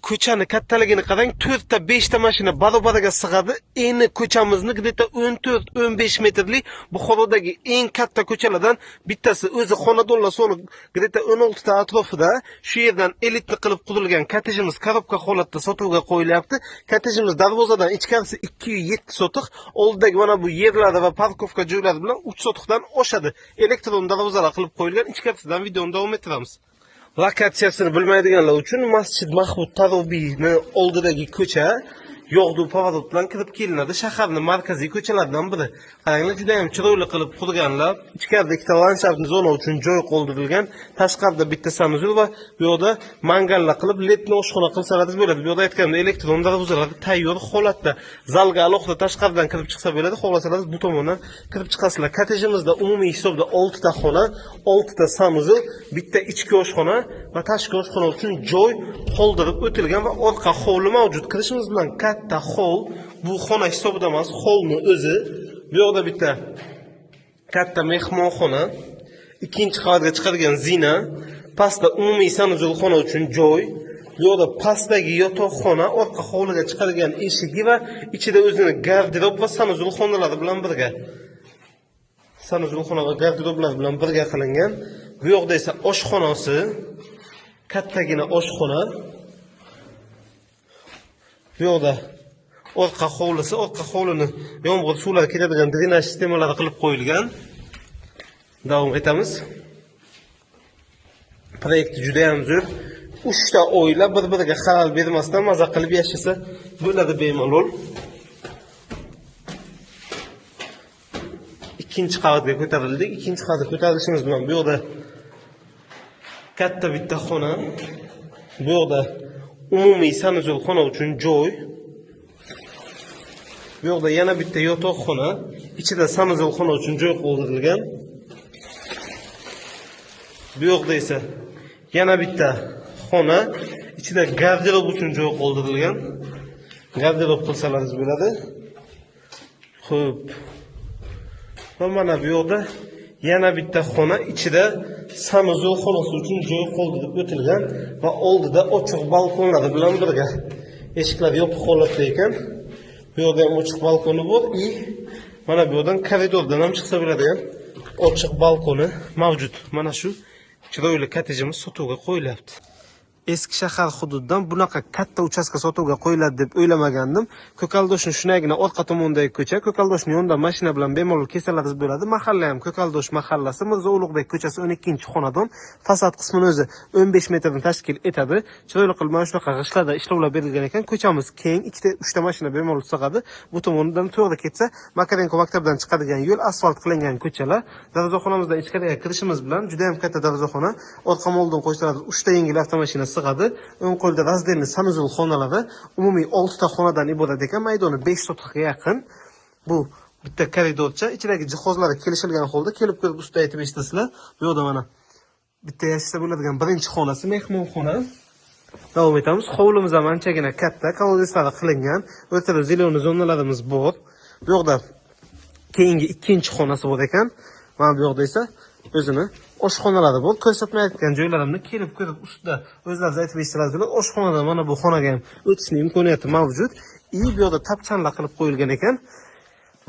ko'chani kattaligini qarang, 4 ta 5 ta mashina barobariga sig'adi. Eni ko'chamizni где-то 14-15 metrlik Buxorodagi eng katta ko'chalardan bittasi. O'zi xonadonlar soni где-то 16 ta atrofida. Shu yerdan elitni qilib qurilgan kottejimiz korobka holatda sotuvga qo'yilyapti. Kottejimiz darvozadan ichkarisi 207 sotiq, oldidagi mana bu yerlari va parkovka joylari bilan 3 sotiqdan oshadi. Elektron darvozalar qilib qo'yilgan. Ichkarisidan videoni davom ettiramiz. Lokatsiyasini bilmaydiganlar uchun Masjid Mahmud Tarobiyni oldidagi ko'cha yo'g'du pavorot bilan kirib kelinadi. Shaharning markaziy ko'chalaridan biri. Qaranglar, juda ham chiroyli qilib qurganlar. Ichkarida ikkita landshaftni zona uchun joy qoldirilgan. Tashqarida bitta samozyol va bu yerda mangallar qilib ledni oshxona qilsangiz bo'ladi. Bu yerda aytganimdek elektron darvozalar tayyor holatda. Zalga alohida tashqaridan kirib chiqsa bo'ladi. Xohlasangiz bu tomondan kirib chiqasizlar. Kottejimizda umumiy hisobda 6 ta xona, 6 ta samozyol, bitta ichki oshxona va tashqi oshxona uchun joy qoldirib o'tilgan va orqa hovli mavjud. Kirishimiz bilan katta hol, bu xona hisobida emas, holni o'zi. Bu yerda bitta katta mehmonxona, ikkinchi qavatga chiqadigan zina, pastda umumiy samozyol xona uchun joy. Bu yerda pastdagi yotoqxona, orqa hovliga chiqadigan eshigi va ichida o'zini garderob va samozyol xonalari bilan birga. Samozyol xona va garderoblar bilan birga qilingan. Bu yoqda esa oshxonasi, kattagina oshxona. Bu yoqda orqa hovlisi, orqa hovlini yomg'ir suvlari keladigan drenaj sistemalari qilib qo'yilgan. Davom etamiz. Proyekt juda ham zo'r. 3 ta oila bir-biriga xalal bermasdan maza qilib yashasa bo'ladi bemalol. Ikkinchi qavatga ko'tarildik. Ikkinchi qavatga ko'tarilishimiz bilan bu yoqda katta bitta xona. Bu yoqda umumiy samozyol xona uchun joy. Bu yoqda yana bitta yotoqxona, ichida samozyol xona uchun joy qoldirilgan. Bu yoqda esa yana bitta xona, ichida garderob uchun joy qoldirilgan. Garderob qilsalaringiz bo'ladi. Xo'p. Va mana bu yoqda yana bitta xona, ichida samozyol xonasi uchun joy qoldirib o'tilgan va oldida ochiq balkonlari bilan birga. Eshiklar yopiq holatda ekan. Bu yerda ham ochiq balkoni bor. Mana bu yerdan koridordan ham chiqsa bo'ladigan ochiq balkoni mavjud. Mana shu chiroyli kottejimiz sotuvga qo'yilyapti. Eski shahar hududidan bunaqa katta uchastka sotuvga qo'yiladi deb o'ylamagandim. Ko'kaldoshning shunagina orqa tomonidagi ko'cha, Ko'kaldoshning yonidan mashina bilan bemalol kesalaringiz bo'ladi. Mahalla ham Ko'kaldosh mahallasi, Mirzo Ulug'bek ko'chasi 12-xonadon. Fasad qismini o'zi 15 metrdan tashkil etadi. Chiroyli qilib mana shunaqa g'ishlarda ishlovlar berilgan ekan. Ko'chamiz keng, 2-3 ta mashina bemalol sig'adi. Bu tomonidan to'g'ri ketsa, Makarenko maktabidan chiqadigan yo'l, asfalt qilingan ko'chalar. Darvozaxonamizdan ichkariga kirishimiz bilan juda ham katta darvozaxona. Orqa moldon qo'ysalar 3 ta yengil avtomashina sig'adi. O'ng qo'lda razdelni samozyol xonalari, umumiy 6 ta xonadan iborat ekan. Maydoni 5 sotiqqa yaqin. Bu bitta koridorcha, ichidagi jihozlari kelishilgan holda kelib ko'rib usta aytib eshitasizlar. Bu yerda mana bitta yashasa bo'ladigan birinchi xonasi, mehmonxona. Davom etamiz. Hovlimiz ham anchagina katta, kolodislari qilingan, o'rtada zeleniy zonalarimiz bor. Bu yerda keyingi ikkinchi xonasi bor ekan. Mana bu yerda esa o'zini oshxonalari bor. Ko'rsatmayotgan joylarimni kelib ko'rib ustida o'zlaringiz aytib eshitlasizlar. Oshxonadan mana bu xonaga ham o'tishning imkoniyati mavjud. Bu yerda tapchanlar qilib qo'yilgan ekan.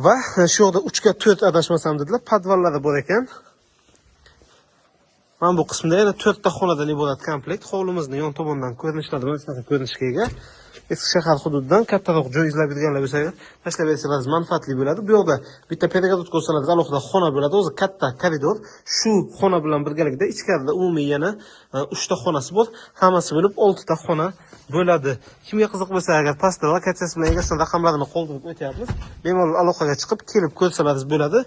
Va shu yerda 3 ga 4 adashmasam dedilar, podvallari bor ekan. Mana bu qismda yana 4 ta xonadan iborat komplekt. Hovlimizning yon tomonidan ko'rinishlari mana shunaqa ko'rinishga ega. Eski shahar hududidan kattaroq joy izlab yurganlar bo'lsa, tashlab bersangiz manfaatli bo'ladi. Bu yerda bitta pedagogik ko'rsalar alohida xona bo'ladi. O'zi katta koridor. Shu xona bilan birgalikda ichkarida umumiy yana 3 ta xonasi bor. Hammasi bo'lib 6 ta xona bo'ladi. Kimga qiziq bo'lsa, agar pastda lokatsiyasi bilan egasining raqamlarini qoldirib o'tyapmiz, bemalol aloqaga chiqib kelib ko'rsalaringiz bo'ladi.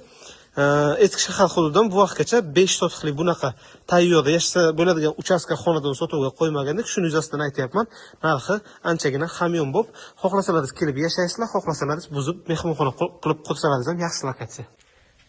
Eski shahar hududidan bu vaqtgacha 5 sotiqli bunaqa tayyor yashasa bo'ladigan uchastka xonadon sotuvga qo'ymagandik. Shuni yuzasidan aytyapman. Narxi anchagina hamyon bo'lib, xohlasalaringiz kelib yashaysizlar, xohlasalaringiz buzib mehmonxona qilib qo'ysalaringiz ham yaxshi lokatsiya.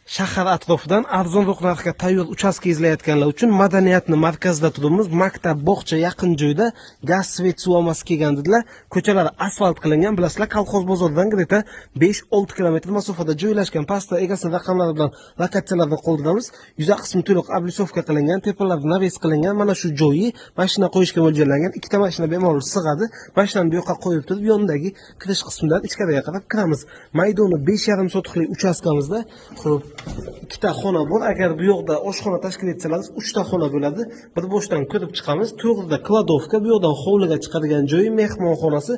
shahar atrofidan arzonroq narxga tayyor uchastka izlayotganlar uchun madaniyatni markazida turibmiz. Maktab, bog'cha yaqin joyda gaz, svet, suv ombasi kelgan dedilar. Ko'chalar asfalt qilingan. Bilasizlar, kolxoz bozoridan greta 5-6 kilometr masofada joylashgan. Pastda egasini raqamlari bilan lokatsiyalarni qoldiramiz. Yuza qismi to'liq oblisovka qilingan, tepalarida naves qilingan. Mana shu joyi mashina qo'yishga mo'ljallangan. Ikkita mashina bemalol sig'adi. Mashinani bu yoqqa qo'yib turib, yonidagi kirish qismidan ichkariga qarab kiramiz. Maydoni 5,5 sotixli uchastkamizda. Xo'p, ikkita xona bor. Agar bu yoqda oshxona tashkil etsangiz, 3 ta xona bo'ladi. Bir boshdan kirib chiqamiz. To'g'rida kladovka, bu yoqdan hovliga chiqadigan joyi, mehmonxonasi.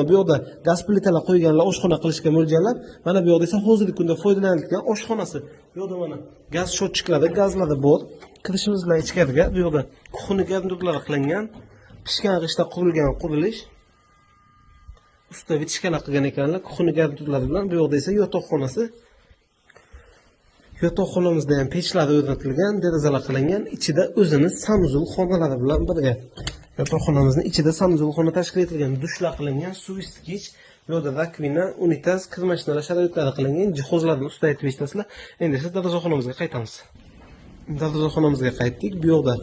Bu yoqda gaz plitalar qo'yganlar oshxona qilishga mo'ljallab. Mana bu yoqda esa hozirgi kunda foydalaniladigan oshxonasi. Bu yoqda mana gaz shotchiklari, gazlari bor. Kirishimiz bilan ichkariga bu yoqda kuxni garnirlari qilingan, pishgan g'ishtda qurilgan qurilish. Ustida vitishkalar qilgan ekanlar, kuxni garnirlari bilan. Bu yoqda esa yotoqxonasi. Yotoqxonamizda ham pechlar o'rnatilgan, derazalar qilingan, ichida o'zini sanuzul xonalari bilan birga. Yotoqxonamizning ichida sanuzul xona tashkil etilgan, dushlar qilingan, suv isitgich, bu yerda rakvina, unitaz, kir mashinalar sharoitlari qilingan, jihozlarni ustida aytib eshitasizlar. Endi esa daraxonamizga qaytamiz. Daraxonamizga qaytdik. Bu yoqda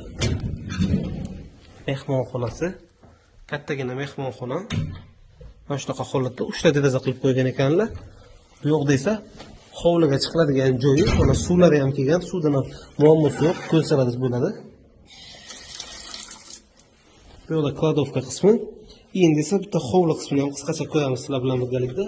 mehmonxonasi, kattagina mehmonxona. Mana shunaqa holatda 3 ta deraza qilib qo'ygan ekanlar. Bu yoqda esa hovliga chiqiladigan joyi, mana suvlari ham kelgan, suvdan ham muammosi yo'q, ko'rsangiz bo'ladi. Bu yoqda kladovka qismi. Endi esa bitta hovli qismini ham qisqacha ko'ramiz sizlar bilan birgalikda.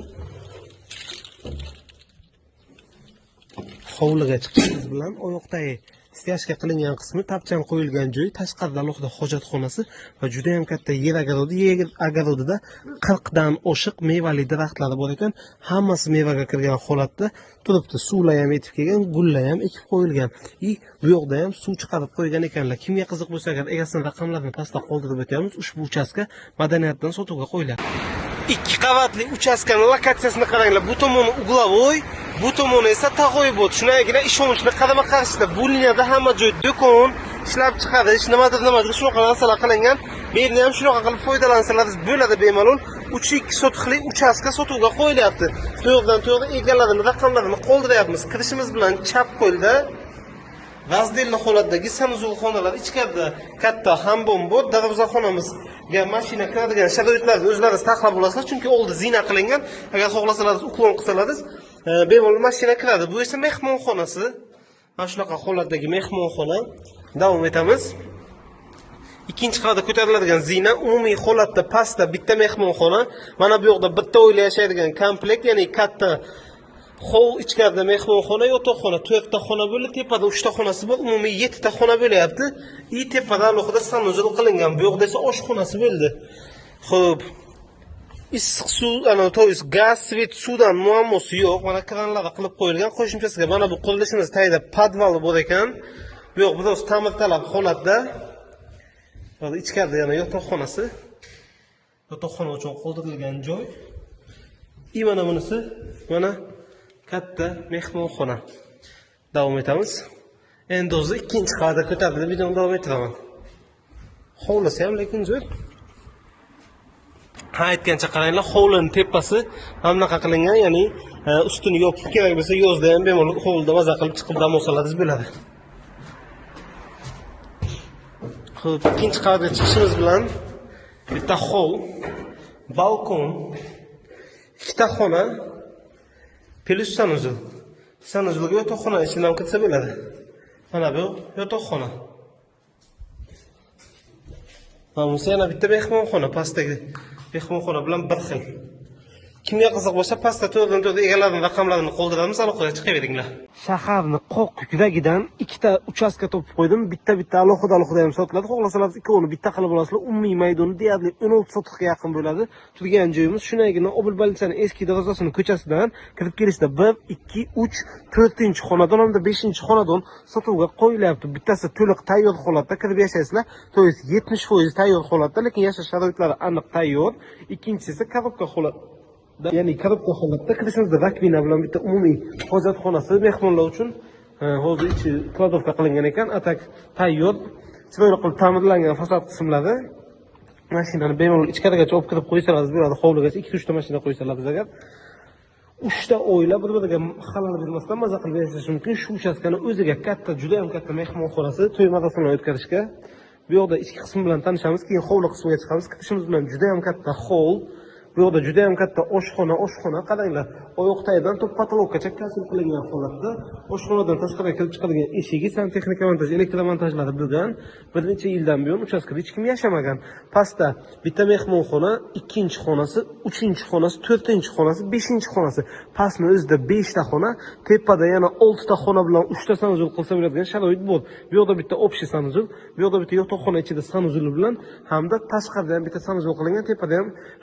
Hovliga chiqishingiz bilan oyoqdagi steyashka qilingan qismi, tapchan qo'yilgan joy, tashqarida alohida hojatxonasi va juda ham katta yer agorodi. Yer agorodida 40 dan oshiq mevali daraxtlar bor ekan. Hammasi mevaga kirgan holatda turibdi. Suvlar ham yetib kelgan, gullar ham ekib qo'yilgan. Bu yoqda ham suv chiqarib qo'ygan ekanlar. Kimga qiziq bo'lsa agar egasini raqamlarini pastda qoldirib o'tamiz. Ushbu uchastka madaniyatdan sotuvga qo'yiladi. 2 qavatli uchastkaning lokatsiyasini qaranglar. Bu tomoni uglovoy, bu tomoni esa tag'oybot. Shunagina ishonchli qarama-qarshida. Bu liniyada hamma joy do'kon, ishlab chiqarish, nimadir shunaqa narsalar qilingan. Meni ham shunaqa qilib foydalansangiz bo'ladi bemalol. 3-2 sotixli uchastka sotuvga qo'yilyapti. To'g'ridan-to'g'ri egalarini raqamlarini qoldiryapmiz. Kirishimiz bilan chap qo'lda g'azdelli holatdagi sanuzul xonalar, ichkarida katta hambom bor. Darvozaxonamizga mashina kiradigan sharoitlarni o'zlaringiz taxlab olasizlar, chunki oldi zina qilingan. Agar xohlasangiz uklon qilsangiz, bemalol mashina kiradi. Bu esa mehmonxonasi. Mana shunaqa holatdagi mehmonxona. Davom etamiz. Ikkinchi qavatda ko'tariladigan zina, umumiy holatda pastda bitta mehmonxona. Mana bu yoqda bitta oila yashaydigan komplekt, ya'ni katta hol, ichkarida mehmonxona, yotoqxona, 4 ta xona bo'lib, tepada 3 ta xonasi bor, umumiy 7 ta xona bo'lyapti. Tepada alohida sanuzul qilingan. Bu yoqda esa oshxonasi bo'ldi. Xo'p. Issiq suv, to'g'ri, gaz, svet, suvdan muammosi yo'q. Mana kranlar qilib qo'yilgan. Qo'shimchasiga mana bu qurilishimiz tagida podval bor ekan. Bu yoq biroz ta'mirtalab holatda. Hozir ichkarida yana yotoqxonasi. Yotoqxona uchun qoldirilgan joy. Mana bunisi, mana katta mehmonxona. Davom etamiz. Endi o'zi ikkinchi qavatga ko'tarilib videoni davom ettiraman. Hovlisi ham lekin zo'r. Aytgancha qaranglar, hovlining tepasi hamnaqa qilingan, ya'ni ustini yopib kerak bo'lsa yozda ham bemalol hovlida maza qilib chiqib dam olsangiz bo'ladi. Xo'p, ikkinchi qavatga chiqishimiz bilan bitta hol, balkon, ikkita xona, plus sanuzul. Sanuzulga yotoqxona ichidan kirsa bo'ladi. Mana bu yotoqxona. Mana bu yana bitta mehmonxona, pastdagi mehmonxona bilan bir xil. Kimga qiziq bo'lsa, pastda to'g'ridan-to'g'ri egalarining raqamlarini qoldiramiz, aloqaga chiqaveringlar. Shaharning qoq yuragidan ikkita uchastka topib qo'ydim. Bitta alohida ham sotiladi. Xohlasangiz ikkovini bitta qilib olasizlar. Umumiy maydoni deyarli 16 sotixga yaqin bo'ladi. Turgan joyimiz shunagina Obul Balitsani eski darvozasining ko'chasidan kirib kelishda 1, 2, 3, 4-xonadon hamda 5-xonadon sotuvga qo'yilyapti. Bittasi to'liq tayyor holatda kirib yashaysizlar. To'g'risi 70% tayyor holatda, lekin yashash sharoitlari aniq tayyor. Ikkinchisi esa korobka holat. Ya'ni korobka holatda kirishimizda rakvina bilan bitta umumiy hojatxonasi mehmonlar uchun hozir ichi kladovka qilingan ekan, atak tayyor, chiroyli qilib ta'mirlangan fasad qismlari. Mashinani bemalol ichkarigacha olib kirib qo'ysangiz bo'ladi, hovligacha 2-3 ta mashina qo'ysangiz agar. uchta oila bir-biriga xalal bermasdan maza qilib yashashi mumkin. Shu uchastkani o'ziga katta, juda ham katta mehmonxonasi, to'y marosimlarini o'tkazishga. Bu yoqda ichki qism bilan tanishamiz, keyin hovli qismiga chiqamiz. Kirishimiz bilan juda ham katta hol. Bu yoqda juda ham katta oshxona, qaranglar. Oyoq tagidan top potolokgacha kasr qilingan holatda. Oshxonadan tashqariga kirib chiqadigan eshigi, santexnika montaj, elektromontajlari bo'lgan. Bir necha yildan buyon uchastkada hech kim yashamagan. Pastda bitta mehmonxona, ikkinchi xonasi, uchinchi xonasi, to'rtinchi xonasi, beshinchi xonasi. Pastni o'zida 5 ta xona, tepada yana 6 ta xona bilan 3 ta sanuzul qilsa bo'ladigan sharoit bor. Bu yoqda bitta общий sanuzul, bu yoqda bitta yotoqxona ichida sanuzuli bilan hamda tashqarida ham bitta sanuzul qilingan, tepada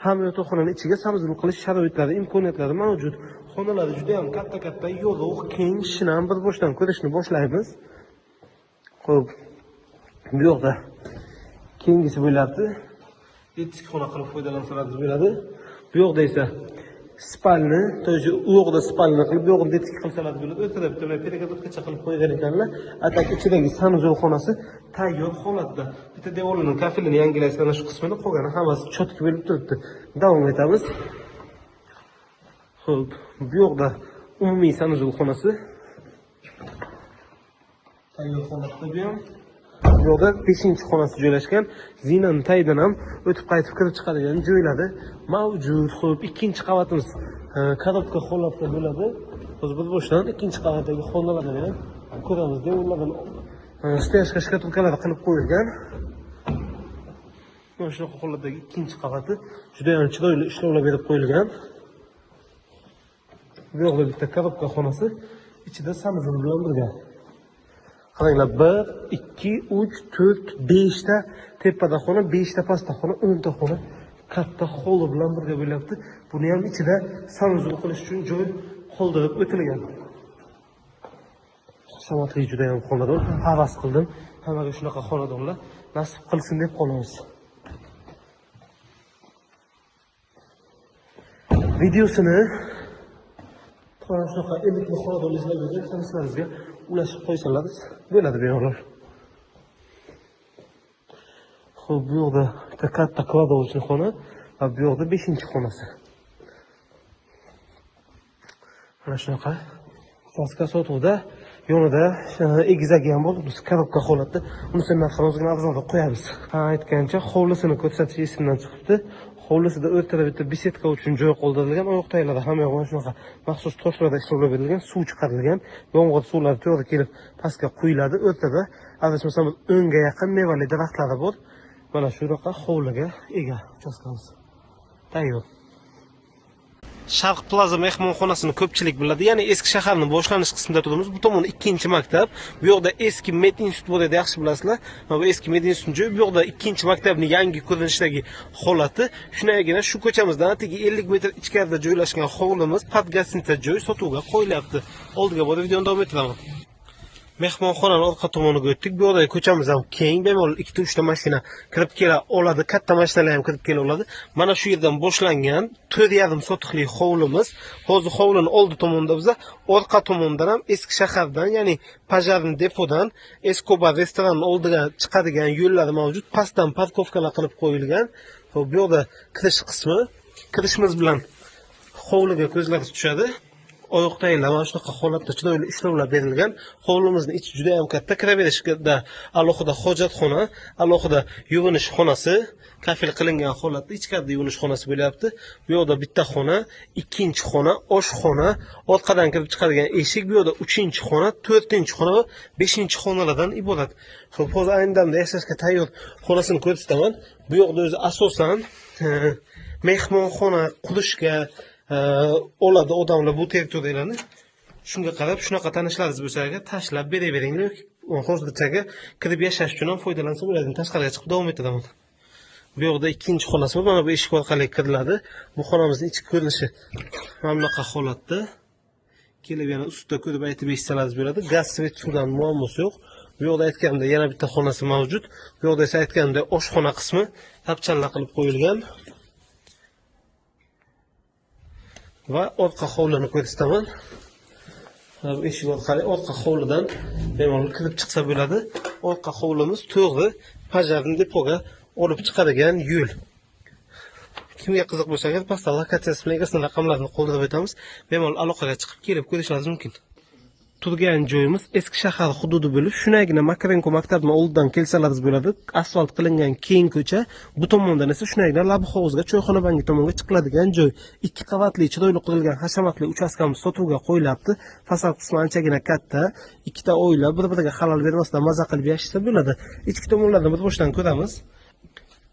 ham yotoqxona ichiga sanuzul qilish sharoitlari, imkoniyatlari mavjud. Xonalari juda ham katta, yorug', keng, shinam bir boshdan ko'rishni boshlaymiz. Xo'p. Bu yoqda keyingisi bo'lyapti. Yetti xona qilib foydalansangiz bo'ladi. Bu yoqda esa spalni, to'ji u yoqda spalni qilib, bu yoqda detski qilsalar bo'ladi. O'rtada bitta перегородкаcha qilib qo'ygan ekanlar. Atak ichidagi sanuzul xonasi tayyor holatda. Bitta devorning kafilini yangilaysan, shu qismini qolgani hammasi cho'tki bo'lib turibdi. Davom etamiz. Xo'p, bu yoqda umumiy sanuzul xonasi. Tayyor holatda bu ham. Bu yoqda 5-xonasi joylashgan. Zinani tagidan ham o'tib qaytib kirib chiqadigan joylari mavjud. Xo'p, 2-qavatimiz korobka holatda bo'ladi. Hozir bir boshdan 2-qavatdagi xonalarni ham ko'ramiz. Devorlardan steyashka shkatulkalar qilib qo'yilgan. Mana shunaqa holatdagi 2-qavati juda ham chiroyli ishlovlar berib qo'yilgan. Bu yoqda bitta korobka xonasi, ichida sanuzul bilan birga. Qaranglar, 1, 2, 3, 4, 5 ta tepada xona, 5 ta pastda xona, 10 ta xona katta holi bilan birga bo'lyapti. Buni ham ichida sanuzul qilish uchun joy qoldirib o'tilgan. Shamatli juda ham xonadon, havas qildim. Hammaga shunaqa xonadonlar nasib qilsin deb qolamiz. Videosini mana shunaqa ellikli xonadon izlagan tanishlaringizga ulashib qo'ysangiz bo'ladi bemalol. Xo'p, bu yoqda bitta katta kladovочный xona va bu yoqda 5-xonasi. Mana shunaqa uchastka sotuvda, yonida egizagi ham bor, biz korobka holatda. Unisini narxini ozgina arzonroq qo'yamiz. Aytgancha hovlisini ko'rsatish esimdan chiqibdi. Hovlisida o'rtada bitta besetka uchun joy qoldirilgan, oyoq taglari hamma yoq mana shunaqa maxsus toshlarda ishlovlar berilgan, suv chiqarilgan, yomg'ir suvlari to'g'ri kelib pastga quyiladi. O'rtada adashmasam 10 ga yaqin mevali daraxtlari bor. Mana shunaqa hovliga ega uchastkamiz. Tayyor. Sharq Plaza mehmonxonasini ko'pchilik biladi. Ya'ni eski shaharning boshlanish qismida turibmiz. Bu tomon 2-maktab. Bu yoqda eski medinstitut bor edi, yaxshi bilasizlar. Mana bu eski medinstitut joyi. Bu yoqda 2-maktabning yangi ko'rinishdagi holati. Shunagina shu ko'chamizdan atigi 50 metr ichkarida joylashgan hovlimiz podgastnitsa joy sotuvga qo'yilyapti. Oldiga borib videoni davom ettiraman. Mehmonxonaning orqa tomoniga o'tdik. Bu yoqdagi ko'chamiz ham keng, bemalol 2-3 ta mashina kirib kela oladi, katta mashinalar ham kirib kela oladi. Mana shu yerdan boshlangan 4,5 sotixli hovlimiz. Hozir hovlining oldi tomonida biz orqa tomondan ham eski shahardan, ya'ni Pajarni depodan Escobar restoranining oldiga chiqadigan yo'llari mavjud. Pastdan parkovkalar qilib qo'yilgan. Xo'p, bu yoqda kirish qismi. Kirishimiz bilan hovliga ko'zlari tushadi. Oyoq taglar mana shunaqa holatda chiroyli ishlovlar berilgan. Hovlimizning ichi juda ham katta. Kiraverishda alohida hojatxona, alohida yuvinish xonasi kafil qilingan holatda ichkarida yuvinish xonasi bo'lyapti. Bu yoqda bitta xona, 2-xona, oshxona, orqadan kirib chiqadigan eshik, bu yoqda 3-xona, 4-xona va 5-xonalardan iborat. Xo'p, hozir ayni damda yashashga tayyor xonasini ko'rsataman. Bu yoqda o'zi asosan mehmonxona qurishga oladi odamlar bu territoriyalarni. Shunga qarab, shunaqa tanishlaringiz bo'lsa agar tashlab beraveringlar. Hozirchaga kirib yashash uchun ham foydalansa bo'ladi. Tashqariga chiqib davom etiraman. Bu yoqda 2-xonasi bor. Mana bu eshik orqali kiriladi. Bu xonamizning ichki ko'rinishi mana bunaqa holatda. Kelib yana ustida ko'rib aytib eshitsalaringiz bo'ladi. Gaz, svet, suvdan muammosi yo'q. Bu yoqda aytganimda yana bitta xonasi mavjud. Bu yoqda esa aytganimda oshxona qismi tapchanlar qilib qo'yilgan. Va orqa hovlini ko'rsataman. Eshik orqali orqa hovlidan bemalol kirib chiqsa bo'ladi. Orqa hovlimiz to'g'ri Pajarni depoga olib chiqadigan yo'l. kimga qiziq bo'lsa agar pastda lokatsiyasi bilan egasini raqamlarini qoldirib o'tamiz. Bemalol aloqaga chiqib kelib ko'rishingiz mumkin. Turgan joyimiz eski shahar hududi bo'lib, shunagina Makarenko maktabini oldidan kelsalaringiz bo'ladi. Asfalt qilingan keng ko'cha, bu tomondan esa shunagina Labi hovuzga, Choyxona bangi tomonga chiqiladigan joy. 2 qavatli chiroyli qurilgan hashamatli uchastkamiz sotuvga qo'yilibdi. Fasad qismi anchagina katta, ikkita oila bir-biriga xalal bermasdan maza qilib yashasa bo'ladi. Ichki tomonlarni bir boshdan ko'ramiz.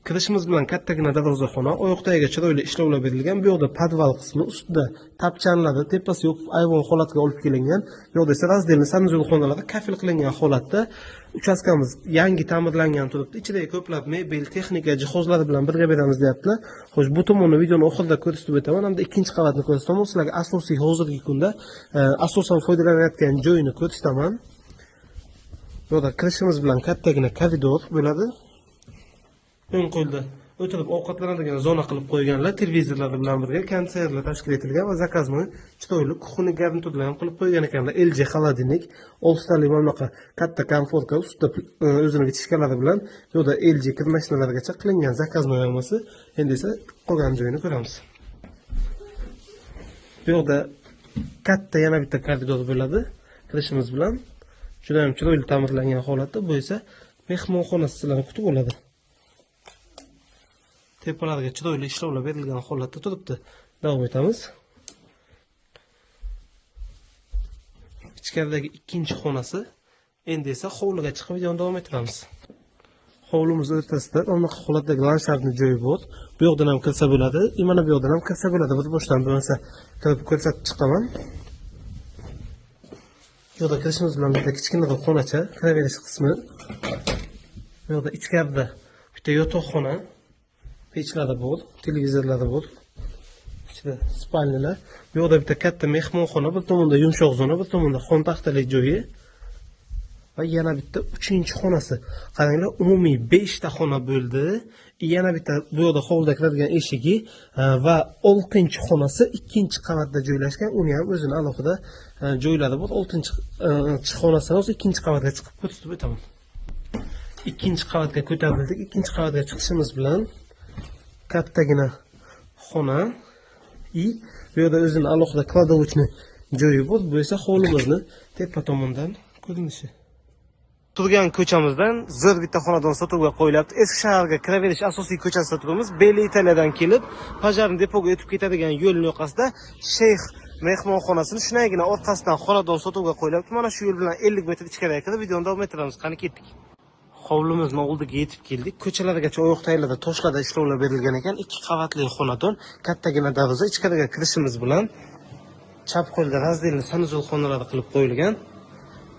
Kirishimiz bilan kattagina darvozaxona, oyoqtagiga chiroyli ishlovlar berilgan. Bu yoqda podval qismi, ustida tapchanlari, tepasi yo'q ayvon holatiga olib kelingan. Bu yoqda esa razdelni sanuzul xonalari kafil qilingan holatda. Uchastkamiz yangi ta'mirlangan turibdi. Ichidagi ko'plab mebel, texnika jihozlari bilan birga beramiz deyaptilar. Xo'sh, bu tomonni videoni oxirida ko'rsatib o'taman, hamda ikkinchi qavatni ko'rsataman. Sizlarga asosiy hozirgi kunda asosan foydalanayotgan joyini ko'rsataman. Bu yoqda kirishimiz bilan kattagina koridor bo'ladi. O'ng qo'lda o'tirib ovqatlanadigan zona qilib qo'yganlar, televizorlar bilan birga konseyerlar tashkil etilgan va zakazni chiroyli kuxni garniturlar ham qilib qo'ygan ekanlar. LG xolodilnik, 6 tali mamlaqa katta komfortka, ustida o'zini vichishkalari bilan, bu yerda LG kir mashinalargacha qilingan zakaz noyamasi. Endi esa qolgan joyini ko'ramiz. Bu yerda katta yana bitta koridor bo'ladi. Kirishimiz bilan juda ham chiroyli ta'mirlangan holatda, bu esa mehmonxonasi sizlarni kutib oladi. Tepalariga chiroyli ishlovlar berilgan holatda turibdi. Davom etamiz. Ichkaridagi ikkinchi xonasi. Endi esa hovliga chiqib videoni davom ettiramiz. Hovlimiz o'rtasida anaqa holatdagi lansharni joyi bor. Bu yoqdan ham kirsa bo'ladi, mana bu yoqdan ham kirsa bo'ladi. Bir boshdan bo'lmasa kirib ko'rsatib chiqaman. Bu yoqda kirishimiz bilan bitta kichkina xonacha, kiraverish qismi. Bu yoqda ichkarida bitta yotoqxona. Pechlari bor, televizorlari bor. Ichida spalnilar. Bu yoqda bitta katta mehmonxona, bir tomonda yumshoq zona, bir tomonda xon taxtali joyi. Va yana bitta 3-xonasi. Qaranglar, umumiy 5 ta xona bo'ldi. Yana bitta bu yoqda hovliga kiradigan eshigi va 6-xonasi 2-qavatda joylashgan. Uni ham o'zini alohida joylari bor. 6-xonasidan o'zi 2-qavatga chiqib ko'rsatib o'taman. 2-qavatga ko'tarildik. 2-qavatga chiqishimiz bilan kattagina xona bu yerda o'zini alohida kladovchni joyi bor. Bu esa hovlimizni tepa tomondan ko'rinishi. Turgan ko'chamizdan zo'r bitta xonadon sotuvga qo'yilyapti. Eski shaharga kiraverish asosiy ko'chasi sotuvimiz. Beli Italiyadan kelib, Pajarni depoga o'tib ketadigan yo'lning yoqasida Sheyx mehmonxonasini shunagina orqasidan xonadon sotuvga qo'yilyapti. Mana shu yo'l bilan 50 metr ichkariga kirib videoni davom ettiramiz. Qani ketdik. Hovlimizni oldiga yetib keldik. Ko'chalargacha oyoq taylarda toshlarda ishlovlar berilgan ekan. 2 qavatli xonadon, kattagina darvoza. Ichkariga kirishimiz bilan chap qo'lda razdelni sanuzul xonalari qilib qo'yilgan.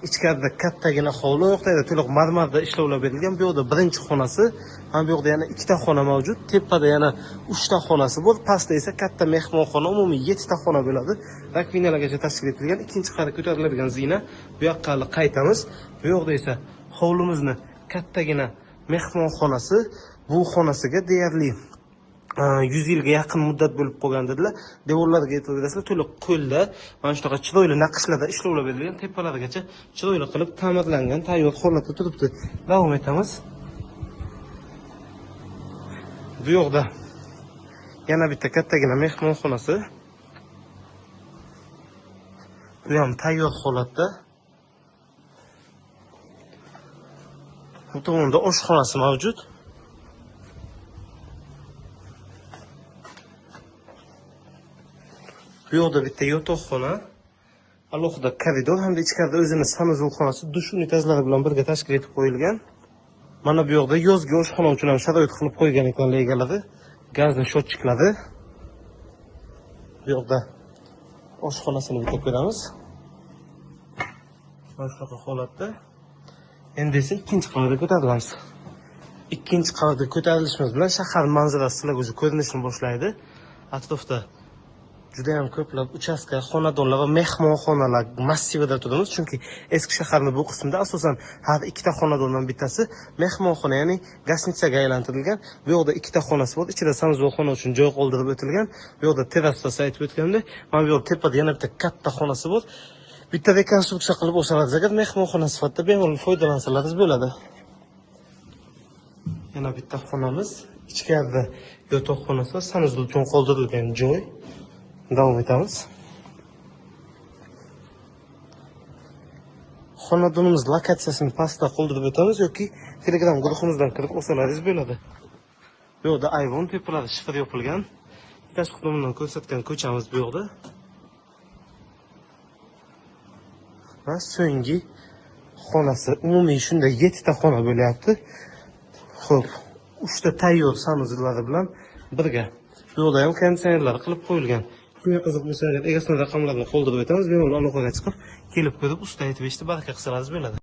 Ichkarida kattagina hovli, oyoq taylarda to'liq marmarda ishlovlar berilgan. Bu yoqda birinchi xonasi, mana bu yoqda yana 2 ta xona mavjud. Tepada yana 3 ta xonasi bor. Pastda esa katta mehmonxona, umumiy 7 ta xona bo'ladi. Rakvinalargacha tashkil etilgan. Ikkinchi qavatga ko'tariladigan zina. Bu yoqqa qaytamiz. Bu yoqda esa hovlimizni kattagina mehmonxonasi, bu xonasiga deyarli 100 yilga yaqin muddat bo'lib qolgan dedilar. Devorlariga e'tibor berasizlar, to'liq qo'lda mana shunaqa chiroyli naqshlarda ishlovlar berilgan, tepalarigacha chiroyli qilib ta'mirlangan, tayyor holatda turibdi. Davom etamiz. Bu yoqda yana bitta kattagina mehmonxonasi. Bu ham tayyor holatda. Bu tomonda oshxonasi mavjud. Bu yoqda bitta yotoqxona, alohida koridor hamda ichkarida o'zini sanuzul xonasi, dush unitazlari bilan birga tashkil etib qo'yilgan. Mana bu yoqda yozgi oshxona uchun ham sharoit qilib qo'ygan ekanlar egalari. Gazning shotchiklari. Bu yoqda oshxonasini bitta ko'ramiz. Mana shunaqa holatda. Endi esa 2-qavatga ko'tarilamiz. 2-qavatga ko'tarilishimiz bilan shahar manzarasi sizlarga o'zi ko'rinishni boshlaydi. Atrofda juda ham ko'plab uchastka, xonadonlar va mehmonxonalar massivida turamiz, chunki eski shaharning bu qismida asosan har 2 ta xonadondan bittasi mehmonxona, ya'ni gasnitsaga aylantirilgan. Bu yoqda 2 ta xonasi bor, ichida sanuzul xona uchun joy qoldirib o'tilgan. Bu yoqda terrasasi aytib o'tgandek, mana bu yoqda tepada yana bitta katta xonasi bor. Bitta rekonstruksiya qilib olsangiz agar mehmonxona sifatida bemalol foydalansangiz bo'ladi. Yana bitta xonamiz, ichkarida yotoqxonasi va sanuzel uchun qoldirilgan joy. Davom etamiz. Xonadonimiz lokatsiyasini pastda qoldirib o'tamiz yoki Telegram guruhimizdan kirib olsalaringiz bo'ladi. Bu yerda ayvon tepalari shifr yopilgan. Tashqi tomondan ko'rsatgan ko'chamiz bu yerda. Va so'nggi xonasi. Umumiy shunda 7 ta xona bo'lyapti. Xo'p, 3 ta tayyor sanuzellari bilan birga. Bu yerda ham konditsionerlar qilib qo'yilgan. Shunga qiziq bo'lsa, agar egasini raqamlarini qoldirib o'tamiz, bemalol aloqaga chiqib, kelib ko'rib, usta aytib eshitib baraka qilsangiz bo'ladi.